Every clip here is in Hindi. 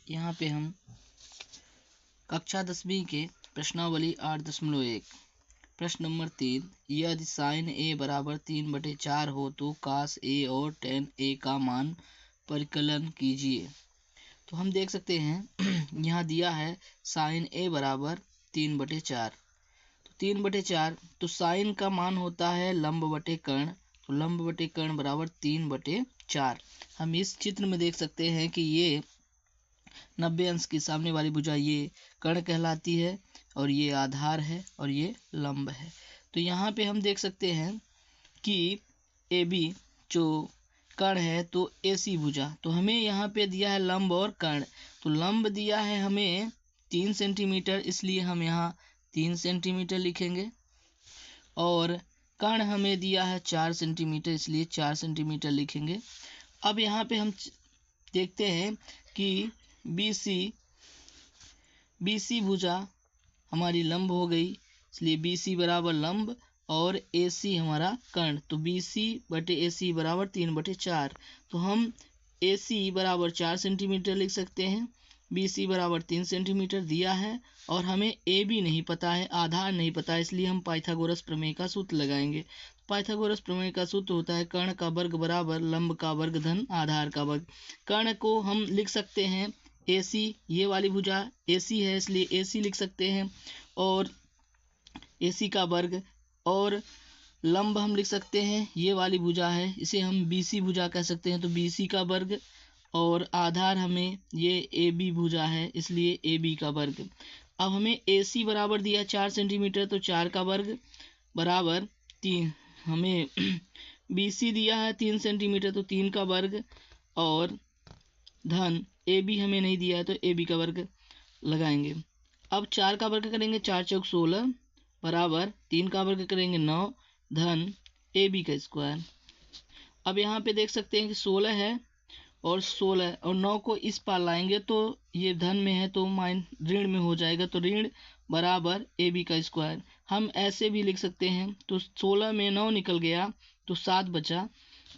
यहाँ पे हम कक्षा 10वीं के प्रश्नावली 8.1 प्रश्न नंबर 3, यदि साइन ए बराबर 3/4 हो तो कास ए और टेन ए का मान परिकलन कीजिए। तो हम देख सकते हैं यहाँ दिया है साइन ए बराबर 3/4। तो 3/4 तो साइन का मान होता है लंब बटे कर्ण, तो लंब बटे कर्ण बराबर 3/4। हम इस चित्र में देख सकते हैं कि ये 90 अंश की सामने वाली भुजा ये कर्ण कहलाती है और ये आधार है और ये लंब है। तो यहाँ पे हम देख सकते हैं कि ए बी जो कर्ण है तो ए सी भुजा, तो हमें यहाँ पे दिया है लंब और कर्ण। तो लंब दिया है हमें 3 सेंटीमीटर, इसलिए हम यहाँ 3 सेंटीमीटर लिखेंगे और कर्ण हमें दिया है 4 सेंटीमीटर, इसलिए 4 सेंटीमीटर लिखेंगे। अब यहाँ पे हम देखते हैं कि BC भुजा हमारी लंब हो गई, इसलिए BC बराबर लंब और AC हमारा कर्ण, तो BC बटे AC बराबर 3/4। तो हम AC बराबर 4 सेंटीमीटर लिख सकते हैं, BC बराबर 3 सेंटीमीटर दिया है और हमें AB नहीं पता है, आधार नहीं पता है, इसलिए हम पाइथागोरस प्रमेय का सूत्र लगाएंगे। पाइथागोरस प्रमेय का सूत्र होता है कर्ण का वर्ग बराबर लंब का वर्ग धन आधार का वर्ग। कर्ण को हम लिख सकते हैं AC, ये वाली भुजा AC है इसलिए AC लिख सकते हैं और AC का वर्ग, और लंब हम लिख सकते हैं ये वाली भुजा है, इसे हम BC भुजा कह सकते हैं, तो BC का वर्ग, और आधार हमें ये AB भुजा है इसलिए AB का वर्ग। अब हमें AC बराबर दिया 4 सेंटीमीटर, तो 4 का वर्ग बराबर 3, हमें BC दिया है 3 सेंटीमीटर, तो 3 का वर्ग, और धन AB हमें नहीं दिया है तो AB का वर्ग लगाएंगे। अब 4 का वर्ग करेंगे 4 चौक 16 बराबर 3 का वर्ग करेंगे 9 धन AB का स्क्वायर। अब यहाँ पे देख सकते हैं कि 16 है और 16 और 9 को इस पार लाएंगे तो ये धन में है तो ऋण में हो जाएगा, तो ऋण बराबर AB का स्क्वायर। हम ऐसे भी लिख सकते हैं, तो 16 में 9 निकल गया तो 7 बचा,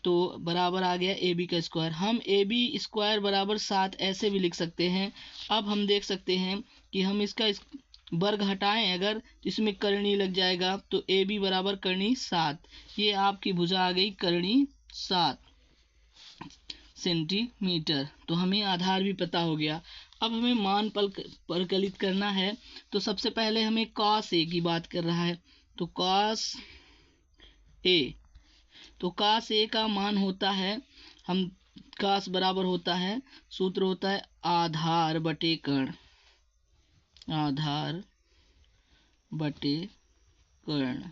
तो बराबर आ गया AB का स्क्वायर। हम AB स्क्वायर बराबर 7 ऐसे भी लिख सकते हैं। अब हम देख सकते हैं कि हम इसका वर्ग हटाएं अगर तो इसमें करनी लग जाएगा, तो AB बराबर करनी 7, ये आपकी भुजा आ गई करनी 7 सेंटीमीटर। तो हमें आधार भी पता हो गया। अब हमें मान परिकलित करना है, तो सबसे पहले हमें cos A की बात कर रहा है, तो cos A, तो cos A का मान होता है, हम cos बराबर होता है, सूत्र होता है आधार बटे कर्ण, आधार बटे कर्ण।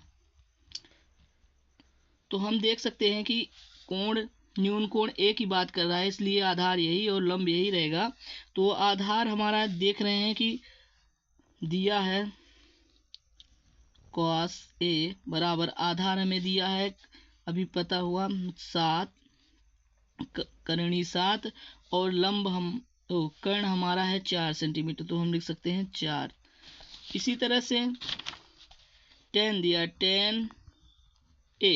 तो हम देख सकते हैं कि कोण न्यून कोण A की बात कर रहा है, इसलिए आधार यही और लंब यही रहेगा। तो आधार हमारा देख रहे हैं कि दिया है cos A बराबर आधार हमें दिया है अभी पता हुआ 7 करणी 7 और लंब हम कर्ण हमारा है 4 सेंटीमीटर, तो हम लिख सकते हैं 4। इसी तरह से tan दिया tan A,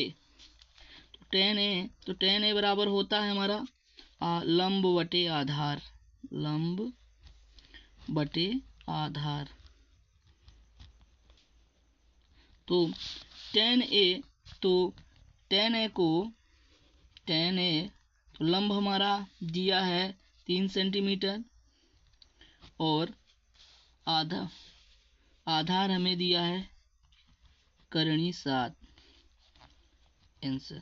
तो tan A बराबर होता है हमारा लंब बटे आधार, लंब बटे आधार। तो tan A, तो tan A तो लंब हमारा दिया है 3 सेंटीमीटर और आधार हमें दिया है करणी 7 आंसर।